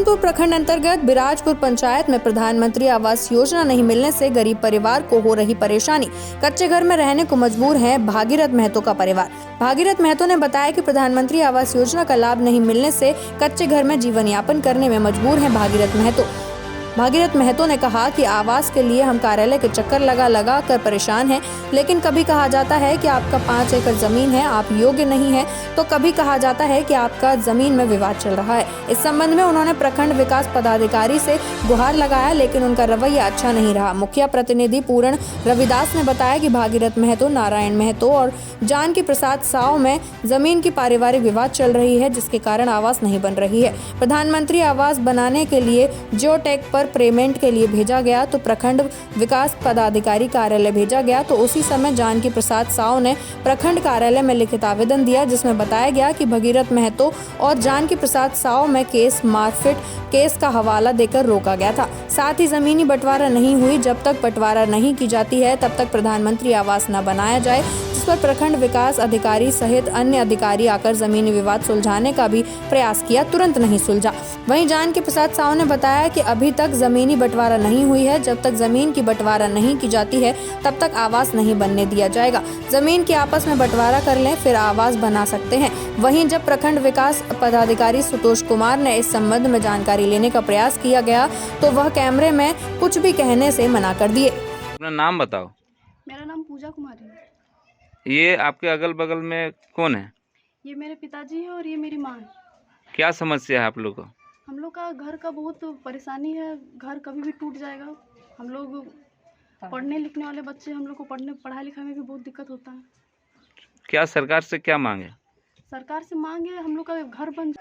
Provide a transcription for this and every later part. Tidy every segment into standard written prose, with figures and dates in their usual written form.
सहारनपुर प्रखंड अंतर्गत बिराजपुर पंचायत में प्रधानमंत्री आवास योजना नहीं मिलने से गरीब परिवार को हो रही परेशानी। कच्चे घर में रहने को मजबूर है भागीरथ महतो का परिवार। भागीरथ महतो ने बताया कि प्रधानमंत्री आवास योजना का लाभ नहीं मिलने से कच्चे घर में जीवन यापन करने में मजबूर है भागीरथ महतो। भागीरथ महतो ने कहा कि आवास के लिए हम कार्यालय के चक्कर लगा कर परेशान हैं, लेकिन कभी कहा जाता है कि आपका 5 एकड़ जमीन है, आप योग्य नहीं है, तो कभी कहा जाता है कि आपका जमीन में विवाद चल रहा है। इस संबंध में उन्होंने प्रखंड विकास पदाधिकारी से गुहार लगाया, लेकिन उनका रवैया अच्छा नहीं रहा। मुखिया प्रतिनिधि पूर्ण रविदास ने बताया कि भागीरथ महतो, नारायण महतो और जानकी प्रसाद साव में जमीन की पारिवारिक विवाद चल रही है, जिसके कारण आवास नहीं बन रही है। प्रधानमंत्री आवास बनाने के लिए जियोटेक पर पेमेंट के लिए भेजा गया तो प्रखंड विकास पदाधिकारी कार्यालय भेजा गया, तो उसी समय जानकी प्रसाद साव ने प्रखंड कार्यालय में लिखित आवेदन दिया, जिसमें बताया गया कि भागीरथ महतो और जानकी प्रसाद साव में केस मारपीट केस का हवाला देकर रोका गया था। साथ ही जमीनी बंटवारा नहीं हुई। जब तक बंटवारा नहीं की जाती है तब तक प्रधानमंत्री आवास न बनाया जाए, जिस पर प्रखंड विकास अधिकारी सहित अन्य अधिकारी आकर जमीनी विवाद सुलझाने का भी प्रयास किया, तुरंत नहीं सुलझा। वहीं जानकी प्रसाद साव ने बताया कि अभी तक जमीनी बंटवारा नहीं हुई है। जब तक जमीन की बंटवारा नहीं की जाती है तब तक आवास नहीं बनने दिया जाएगा। जमीन की आपस में बंटवारा कर लें, फिर आवास बना सकते हैं। वहीं जब प्रखंड विकास पदाधिकारी सुतोष कुमार ने इस संबंध में जानकारी लेने का प्रयास किया गया तो वह कैमरे में कुछ भी कहने से मना कर दिए। अपना नाम बताओ। मेरा नाम पूजा कुमारी है। ये आपके अगल बगल में कौन है? ये मेरे पिताजी हैं और ये मेरी माँ है। क्या समस्या है आप लोग को? हम लोग का घर का बहुत परेशानी है, घर कभी भी टूट जाएगा। हम लोग पढ़ने लिखने वाले बच्चे, हम लोग को पढ़ाई लिखाई में भी बहुत दिक्कत होता है। क्या सरकार से क्या मांगे? सरकार से मांग है हम लोग का घर बन।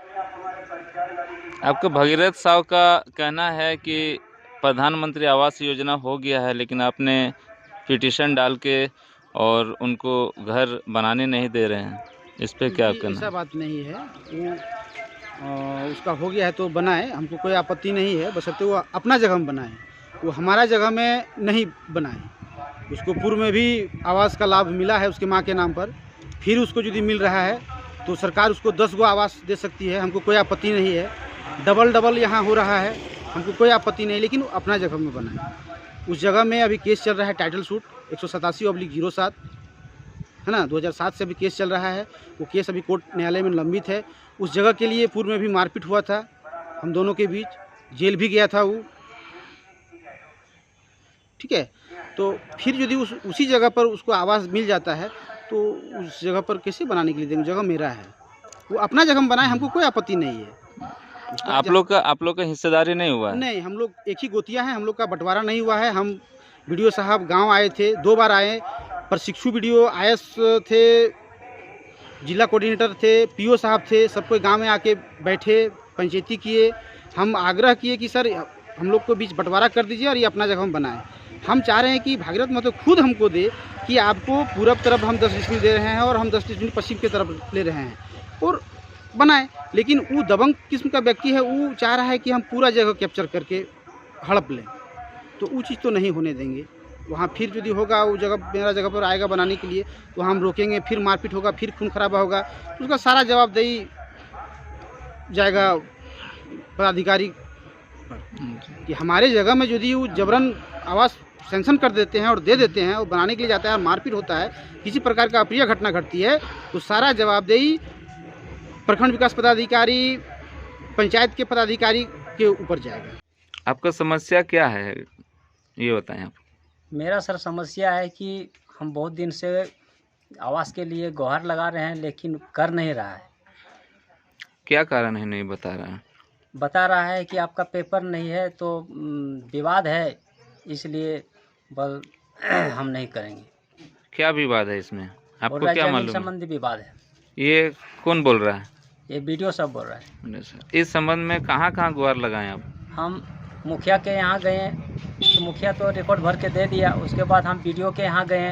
आपके भगीरथ साहब का कहना है कि प्रधानमंत्री आवास योजना हो गया है, लेकिन आपने पिटीशन डाल के और उनको घर बनाने नहीं दे रहे हैं। इस पे क्या कहना? ऐसा बात नहीं है, वो उसका हो गया है तो बनाए, हमको कोई आपत्ति नहीं है, बशर्ते वो अपना जगह में बनाए, वो हमारा जगह में नहीं बनाए। उसको पूर्व में भी आवास का लाभ मिला है उसके माँ के नाम पर, फिर उसको यदि मिल रहा है तो सरकार उसको 10 गो आवास दे सकती है, हमको कोई आपत्ति नहीं है। डबल यहाँ हो रहा है, हमको कोई आपत्ति नहीं, लेकिन अपना जगह में बनाए। उस जगह में अभी केस चल रहा है, टाइटल सूट 187/07 है ना, 2007 से अभी केस चल रहा है। वो केस अभी कोर्ट न्यायालय में लंबित है। उस जगह के लिए पूर्व में भी मारपीट हुआ था हम दोनों के बीच, जेल भी गया था वो, ठीक है। तो फिर यदि उसी जगह पर उसको आवास मिल जाता है तो उस जगह पर कैसे बनाने के लिए देंगे? जगह मेरा है, वो अपना जगह में बनाए, हमको कोई आपत्ति नहीं है। आप लोग का हिस्सेदारी नहीं हुआ है? नहीं, हम लोग एक ही गोतिया है, हम लोग का बंटवारा नहीं हुआ है। हम वीडियो साहब गांव आए थे, 2 बार आए, प्रशिक्षु वीडियो आईएएस थे, जिला कोऑर्डिनेटर थे, पीओ साहब थे, सब कोई गांव में आके बैठे, पंचायती किए। हम आग्रह किए कि सर हम लोग को बीच बंटवारा कर दीजिए और ये अपना जगह हम बनाएं। हम चाह रहे हैं कि भागीरथ महतो खुद हमको दे कि आपको पूरब तरफ हम 10 डिसमिल दे रहे हैं और हम 10 डिसमिल पश्चिम की तरफ ले रहे हैं और बनाए। लेकिन वो दबंग किस्म का व्यक्ति है, वो चाह रहा है कि हम पूरा जगह कैप्चर करके हड़प लें, तो वो चीज़ तो नहीं होने देंगे। वहाँ फिर यदि होगा, वो जगह मेरा जगह पर आएगा बनाने के लिए, तो हम रोकेंगे, फिर मारपीट होगा, फिर खून खराबा होगा, तो उसका सारा जवाबदेही जाएगा पदाधिकारी पर कि हमारे जगह में यदि वो जबरन आवास सेंक्शन कर देते हैं और दे देते हैं और बनाने के लिए जाता है और मारपीट होता है, किसी प्रकार का अप्रिय घटना घटती है, तो सारा जवाबदेही प्रखंड विकास पदाधिकारी, पंचायत के पदाधिकारी के ऊपर जाएगा। आपका समस्या क्या है ये बताएं आप। मेरा सर समस्या है कि हम बहुत दिन से आवास के लिए गुहार लगा रहे हैं, लेकिन कर नहीं रहा है। क्या कारण है नहीं बता रहा है? बता रहा है कि आपका पेपर नहीं है तो विवाद है, इसलिए बल हम नहीं करेंगे। क्या विवाद है इसमें, आपको क्या मालूम है? संबंधी विवाद है। ये कौन बोल रहा है? ये वीडियो सब बोल रहा है। इस संबंध में कहाँ गुहार लगाएं आप? हम मुखिया के यहाँ गए, तो मुखिया तो रिकॉर्ड भर के दे दिया। उसके बाद हम वीडियो के यहाँ गए,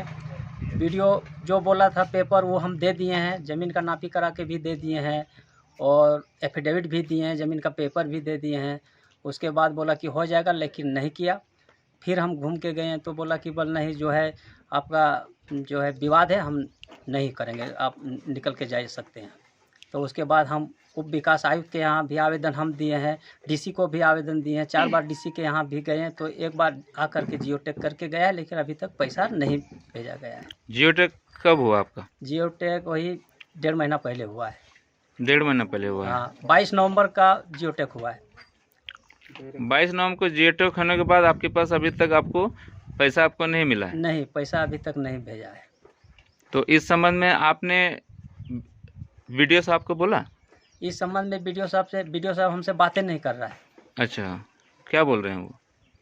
वीडियो जो बोला था पेपर वो हम दे दिए हैं, ज़मीन का नापी करा के भी दे दिए हैं और एफिडेविट भी दिए हैं, ज़मीन का पेपर भी दे दिए हैं। उसके बाद बोला कि हो जाएगा, लेकिन नहीं किया। फिर हम घूम के गए तो बोला कि बल नहीं, जो है आपका जो है विवाद है, हम नहीं करेंगे, आप निकल के जा सकते हैं। तो उसके बाद हम उप विकास आयुक्त के यहाँ भी आवेदन हम दिए हैं, डीसी को भी आवेदन दिए हैं, 4 बार डीसी के यहाँ भी गए हैं। तो एक बार आकर के जियोटेक करके गया है, लेकिन अभी तक पैसा नहीं भेजा गया है। जियोटेक कब हुआ आपका? जियोटेक वही 1.5 महीना पहले हुआ है। 1.5 महीना पहले हुआ है। हाँ, 22 नवंबर का जियोटेक हुआ है। 22 नवंबर को जियोटेक होने के बाद आपके पास अभी तक आपको पैसा आपको नहीं मिला है? नहीं, पैसा अभी तक नहीं भेजा है। तो इस संबंध में आपने वीडियो साहब को बोला? इस संबंध में वीडियो साहब हमसे बातें नहीं कर रहा है। अच्छा, क्या बोल रहे हैं वो?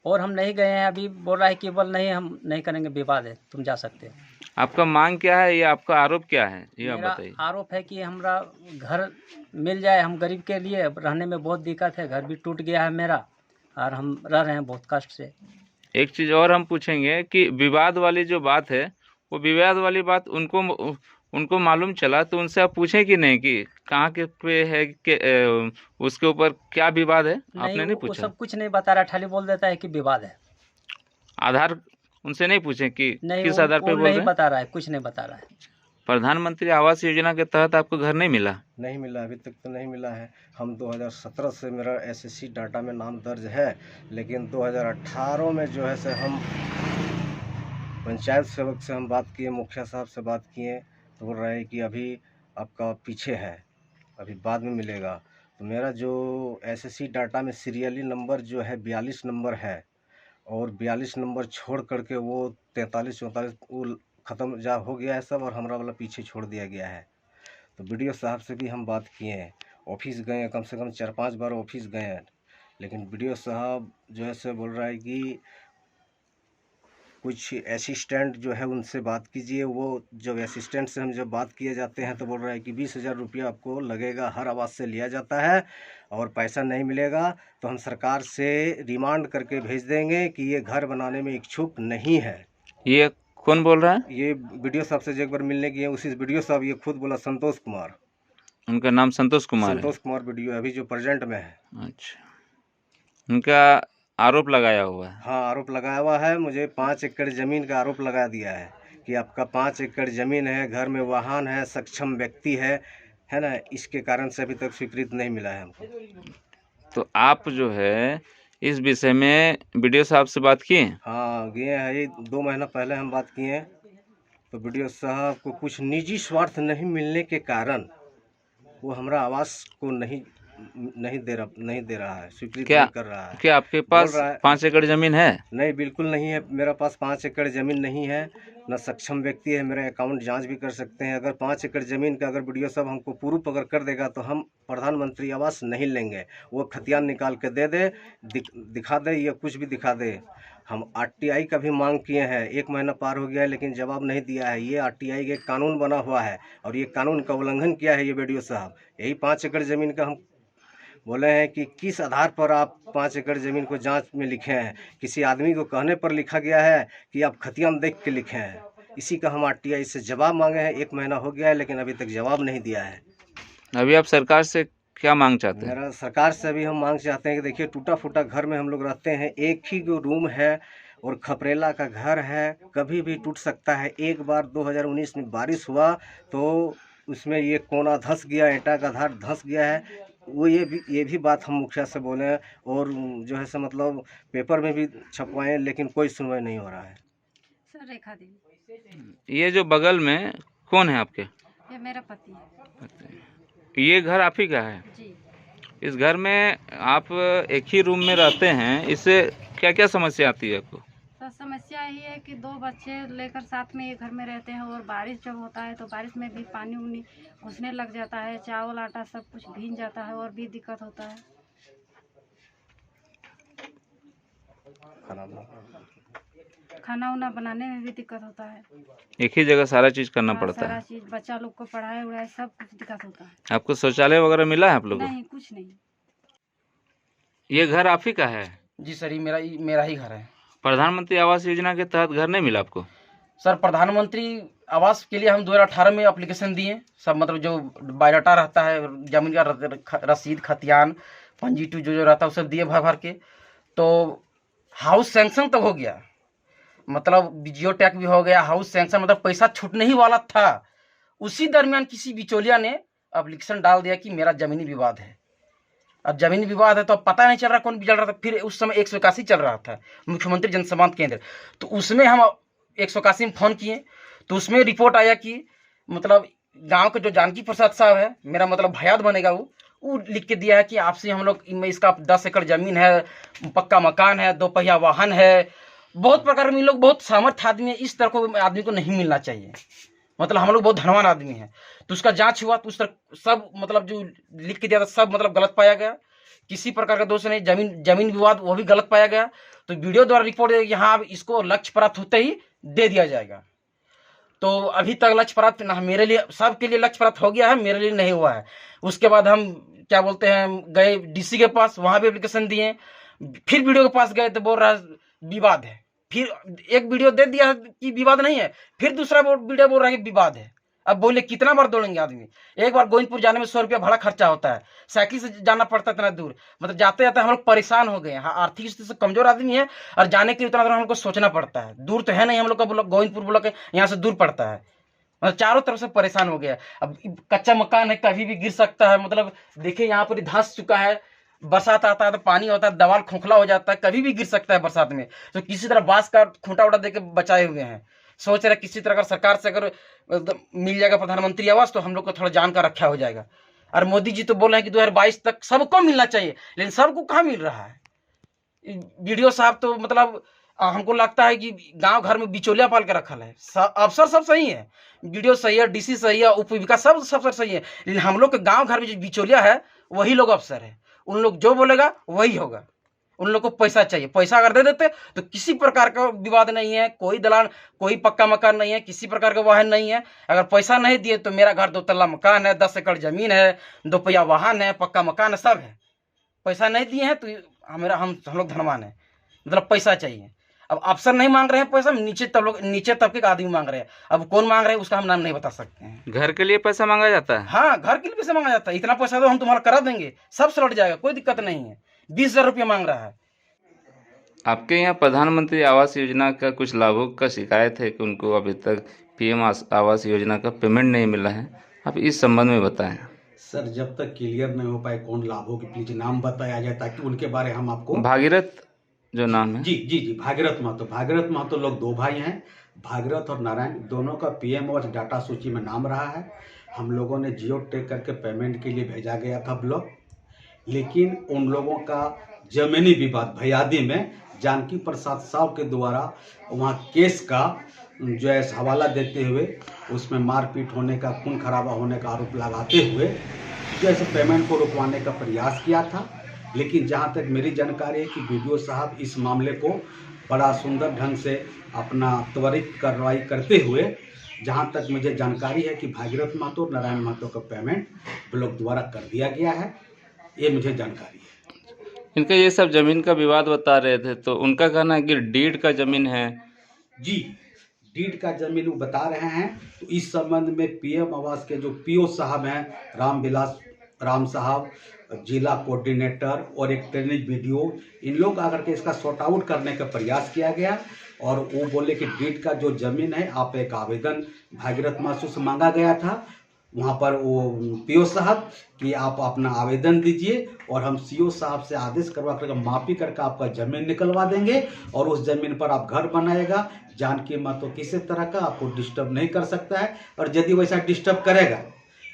और हम नहीं गए हैं, अभी बोल रहा है कि बोल नहीं, हम नहीं करेंगे, विवाद है, तुम जा सकते हो। आपका मांग क्या है, ये आपका आरोप क्या है, ये आप मेरा बताइए। आरोप है कि हमारा घर मिल जाए, हम गरीब के लिए रहने में बहुत दिक्कत है, घर भी टूट गया है मेरा, और हम रह रहे हैं बहुत कष्ट से। एक चीज़ और हम पूछेंगे कि विवाद वाली जो बात है, वो विवाद वाली बात उनको मालूम चला तो उनसे आप पूछें कि नहीं कि कहाँ के पे है कि उसके ऊपर क्या विवाद है? आपने नहीं वो पूछा? सब कुछ नहीं बता रहा, खाली बोल देता है कि विवाद है। आधार उनसे नहीं पूछे कि नहीं, किस आधार पे बोल रहे नहीं हैं? बता रहा है, कुछ नहीं बता रहा है। प्रधानमंत्री आवास योजना के तहत आपको घर नहीं मिला? नहीं मिला, अभी तक तो नहीं मिला है। हम 2017 से मेरा एसएससी डाटा में नाम दर्ज है, लेकिन 2018 में जो है से हम पंचायत सेवक से हम बात किए, मुखिया साहब से बात किए, तो बोल रहे हैं कि अभी आपका पीछे है, अभी बाद में मिलेगा। तो मेरा जो एसएससी डाटा में सीरियली नंबर जो है 42 नंबर है, और 42 नंबर छोड़ करके वो 43-44 वो ख़त्म जा हो गया है सब, और हमारा वाला पीछे छोड़ दिया गया है। तो बीडीओ साहब से भी हम बात किए हैं, ऑफिस गए हैं, कम से कम 4-5 बार ऑफिस गए हैं, लेकिन बीडीओ साहब जो है से बोल रहा है कि कुछ असिस्टेंट जो है उनसे बात कीजिए। वो जब असिस्टेंट से हम जब बात किए जाते हैं तो बोल रहा है कि 20,000 रुपया आपको लगेगा, हर आवास से लिया जाता है और पैसा नहीं मिलेगा, तो हम सरकार से रिमांड करके भेज देंगे कि ये घर बनाने में इच्छुक नहीं है। ये कौन बोल रहा है? ये वीडियो साहब से जो एक बार मिलने गए, उसी वीडियो साहब ये खुद बोला, संतोष कुमार। उनका नाम संतोष कुमार है? संतोष कुमार वीडियो अभी जो प्रेजेंट में है। अच्छा, उनका आरोप लगाया हुआ है? हाँ, आरोप लगाया हुआ है। मुझे 5 एकड़ ज़मीन का आरोप लगा दिया है कि आपका 5 एकड़ ज़मीन है, घर में वाहन है, सक्षम व्यक्ति है ना, इसके कारण से अभी तक स्वीकृति नहीं मिला है हमको। तो आप जो है इस विषय में बीडीओ साहब से बात किए? हाँ, गए हैं, ये 2 महीना पहले हम बात किए हैं। तो बीडीओ साहब को कुछ निजी स्वार्थ नहीं मिलने के कारण वो हमारा आवास को नहीं दे रहा है, स्वीकृति नहीं कर रहा है। क्या आपके पास 5 एकड़ ज़मीन है? नहीं, बिल्कुल नहीं है। मेरा पास 5 एकड़ ज़मीन नहीं है, न सक्षम व्यक्ति है। मेरा अकाउंट जांच भी कर सकते हैं। अगर 5 एकड़ ज़मीन का अगर बीडीओ साहब हमको प्रूफ अगर कर देगा तो हम प्रधानमंत्री आवास नहीं लेंगे। वो खतियान निकाल के दे दे, दिखा दे, या कुछ भी दिखा दे। हम आरटीआई का भी मांग किए हैं, 1 महीना पार हो गया है, लेकिन जवाब नहीं दिया है। ये आरटीआई के कानून बना हुआ है और ये कानून का उल्लंघन किया है ये बीडीओ साहब। यही 5 एकड़ ज़मीन का हम बोले हैं कि किस आधार पर आप 5 एकड़ ज़मीन को जांच में लिखे हैं? किसी आदमी को कहने पर लिखा गया है कि आप खतियान देख के लिखे हैं? इसी का हम आरटीआई से जवाब मांगे हैं। 1 महीना हो गया है, लेकिन अभी तक जवाब नहीं दिया है। अभी आप सरकार से क्या मांग चाहते हैं? मेरा सरकार से अभी हम मांग चाहते हैं कि देखिए, टूटा फूटा घर में हम लोग रहते हैं, एक ही रूम है और खपरेला का घर है, कभी भी टूट सकता है। एक बार 2019 में बारिश हुआ तो उसमें ये कोना धंस गया, ईंटा का धार धंस गया है। वो ये भी बात हम मुखिया से बोले हैं और जो है सो मतलब पेपर में भी छपवाएं, लेकिन कोई सुनवाई नहीं हो रहा है। सर, रेखा देवी। ये जो बगल में कौन है आपके? ये मेरा पति है ये घर आप ही का है? जी। इस घर में आप एक ही रूम में रहते हैं, इससे क्या क्या समस्या आती है आपको? सर, समस्या यही है कि 2 बच्चे लेकर साथ में एक घर में रहते हैं और बारिश जब होता है तो बारिश में भी पानी उनी घुसने लग जाता है, चावल आटा सब कुछ भीग जाता है और भी दिक्कत होता है। खाना उना बनाने में भी दिक्कत होता है। एक ही जगह सारा चीज़ करना हाँ, पड़ता सारा है? चीज़, बच्चा लोग को पढ़ाई उड़ाई सब कुछ दिक्कत होता है। आपको शौचालय वगैरह मिला है आप लोगों को? नहीं, कुछ नहीं। ये घर आप ही का है? जी सर, ये मेरा ही घर है। प्रधानमंत्री आवास योजना के तहत घर नहीं मिला आपको? सर, प्रधानमंत्री आवास के लिए हम 2018 में एप्लीकेशन दिए। सब मतलब जो बायोडाटा रहता है, जमीन का रसीद, खतियान, पंजी टू जो रहता है, वो सब दिए भर के। तो हाउस सैंक्शन तक हो गया, मतलब जियोटैक भी हो गया, हाउस सैंक्शन, मतलब पैसा छूटने ही वाला था। उसी दरमियान किसी बिचौलिया ने एप्लीकेशन डाल दिया कि मेरा ज़मीनी विवाद है। अब ज़मीनी विवाद है तो अब पता नहीं चल रहा कौन चल रहा था। फिर उस समय 181 चल रहा था, मुख्यमंत्री जनसंवाद केंद्र, तो उसमें हम 181 में फ़ोन किए तो उसमें रिपोर्ट आया कि मतलब गांव के जो जानकी प्रसाद साहब है, मेरा मतलब भयाद बनेगा, वो लिख के दिया है कि आपसे हम लोग इसका 10 एकड़ ज़मीन है, पक्का मकान है, 2 पहिया वाहन है, बहुत प्रकार में लोग बहुत सामर्थ्य आदमी है, इस तरह को आदमी को नहीं मिलना चाहिए। मतलब हम लोग बहुत धनवान आदमी हैं। तो उसका जांच हुआ तो उस तरह सब मतलब जो लिख के दिया था सब मतलब गलत पाया गया, किसी प्रकार का दोष नहीं। जमीन विवाद वो भी गलत पाया गया। तो वीडियो द्वारा रिपोर्ट है कि हाँ इसको लक्ष्य प्राप्त होते ही दे दिया जाएगा। तो अभी तक लक्ष्य प्राप्त ना, मेरे लिए सबके लिए लक्ष्य प्राप्त हो गया है, मेरे लिए नहीं हुआ है। उसके बाद हम क्या बोलते हैं गए डीसी के पास, वहाँ भी एप्लीकेशन दिए, फिर वीडियो के पास गए तो बोल रहा है विवाद है। फिर एक वीडियो दे दिया कि विवाद नहीं है, फिर दूसरा वीडियो बोल रहा है कि विवाद है। अब बोले कितना बार दौड़ेंगे आदमी। एक बार गोविंदपुर जाने में 100 रुपया भाड़ा खर्चा होता है, साइकिल से जाना पड़ता है इतना दूर। मतलब जाते जाते हम लोग परेशान हो गए हैं। हाँ, आर्थिक स्थिति से कमजोर आदमी है और जाने के लिए उतना दूर हम लोग को सोचना पड़ता है। दूर तो है नहीं, हम लोग का ब्लॉक गोविंदपुर ब्लॉक है, यहाँ से दूर पड़ता है। मतलब चारों तरफ से परेशान हो गया। अब कच्चा मकान है, कभी भी गिर सकता है। मतलब देखिए यहाँ पर धंस चुका है, बरसात आता है तो पानी होता है, दीवार खोखला हो जाता है, कभी भी गिर सकता है बरसात में। तो किसी तरह बांस का खूंटा उटा देके बचाए हुए हैं। सोच रहे किसी तरह अगर सरकार से अगर मिल जाएगा प्रधानमंत्री आवास तो हम लोग को थोड़ा जान का रखा हो जाएगा। और मोदी जी तो बोल रहे हैं कि 2022 तक सबको मिलना चाहिए, लेकिन सबको कहाँ मिल रहा है। वीडियो साहब तो मतलब हमको लगता है कि गांव घर में बिचौलिया पाल के रखल है। अफसर सब सही है, वीडियो सही है, डीसी सही है, उप विकास सब अफसर सही है, लेकिन हम लोग के गाँव घर में जो बिचौलिया है वही लोग अफसर है। उन लोग जो बोलेगा वही होगा। उन लोग को पैसा चाहिए, पैसा अगर दे देते तो किसी प्रकार का विवाद नहीं है, कोई दलाल, कोई पक्का मकान नहीं है, किसी प्रकार का वाहन नहीं है। अगर पैसा नहीं दिए तो मेरा घर 2 तल्ला मकान है, 10 एकड़ जमीन है, 2 पहिया वाहन है, पक्का मकान है, सब है। पैसा नहीं दिए हैं तो हम लोग धनवान है। मतलब पैसा चाहिए। अब अफसर नहीं मांग रहे हैं पैसा, नीचे तबके का आदमी मांग रहे हैं। अब कौन मांग रहे हैं उसका हम नाम नहीं बता सकते हैं। घर के लिए पैसा मांगा जाता है? हाँ, घर के लिए पैसा मांगा जाता है। इतना पैसा तो हम तुम्हारा करा देंगे, सब सलट जाएगा, कोई दिक्कत नहीं है। 20,000 रुपया मांग रहा है। आपके यहाँ प्रधानमंत्री आवास योजना का कुछ लाभुक का शिकायत है कि उनको अभी तक पीएम आवास योजना का पेमेंट नहीं मिला है, आप इस संबंध में बताएं। सर, जब तक क्लियर नहीं हो पाए कौन लाभों की प्लीज नाम बताया जाए ताकि उनके बारे हम आपको। भागीरथ जो नाम है? जी, भागीरथ महतो लोग 2 भाई हैं, भागीरथ और नारायण, दोनों का पीएम आवास डाटा सूची में नाम रहा है। हम लोगों ने जियो टैग करके पेमेंट के लिए भेजा गया था ब्लॉक, लेकिन उन लोगों का जमीनी विवाद भयादी में जानकी प्रसाद साहब के द्वारा वहाँ केस का जो है हवाला देते हुए उसमें मारपीट होने का, खून खराबा होने का आरोप लगाते हुए जो है पेमेंट को रुकवाने का प्रयास किया था। लेकिन जहाँ तक मेरी जानकारी है कि बीडीओ साहब इस मामले को बड़ा सुंदर ढंग से अपना त्वरित कार्रवाई करते हुए, जहाँ तक मुझे जानकारी है कि भागीरथ महतो और नारायण महतो का पेमेंट ब्लॉक द्वारा कर दिया गया है, ये मुझे जानकारी है। इनका ये सब जमीन का विवाद बता रहे थे, तो उनका कहना है कि डीड का जमीन है। जी, डीड का जमीन वो बता रहे हैं। तो इस संबंध में पीएम आवास के जो पीओ साहब हैं राम साहब, जिला कोऑर्डिनेटर और एक ट्रेनिंग वीडियो, इन लोग आकर के इसका सॉर्ट आउट करने का प्रयास किया गया और वो बोले कि डीड का जो जमीन है आप एक आवेदन भागीरथ महतो से मांगा गया था। वहाँ पर वो पीओ साहब कि आप अपना आवेदन दीजिए और हम सीओ साहब से आदेश करवा कर मापी करके आपका ज़मीन निकलवा देंगे और उस ज़मीन पर आप घर बनाएगा। जानकी महतो किसी तरह का आपको डिस्टर्ब नहीं कर सकता है, और यदि वैसा डिस्टर्ब करेगा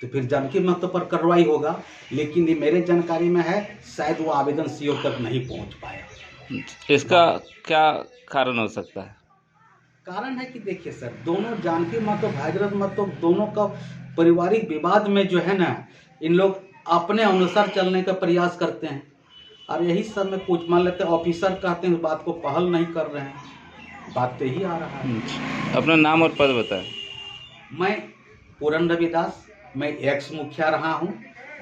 तो फिर जानकी महतो पर कार्रवाई होगा। लेकिन ये मेरे जानकारी में है, शायद वो आवेदन सीओ तक नहीं पहुँच पाया। इसका क्या कारण हो सकता है? कारण है कि देखिए सर, दोनों जानकी महतो भागीरथ महतो दोनों का पारिवारिक विवाद में जो है ना, इन लोग अपने अनुसार चलने का प्रयास करते हैं और यही सब में कुछ मान लेते हैं ऑफिसर कहते हैं, उस बात को पहल नहीं कर रहे हैं। बात तो यही आ रहा है। अपना नाम और पद बताएं। मैं पूरन रविदास, मैं एक्स मुखिया रहा हूँ।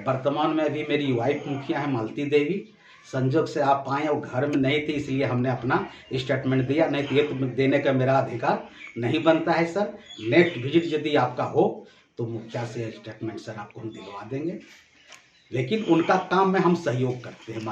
वर्तमान में अभी मेरी वाइफ मुखिया है मालती देवी। संजोग से आप आए और घर में नहीं थे, इसलिए हमने अपना स्टेटमेंट दिया, नहीं तो ये तो देने का मेरा अधिकार नहीं बनता है सर। नेक्स्ट विजिट यदि आपका हो तो मुखिया से स्टेटमेंट सर आपको हम दिलवा देंगे, लेकिन उनका काम में हम सहयोग करते हैं।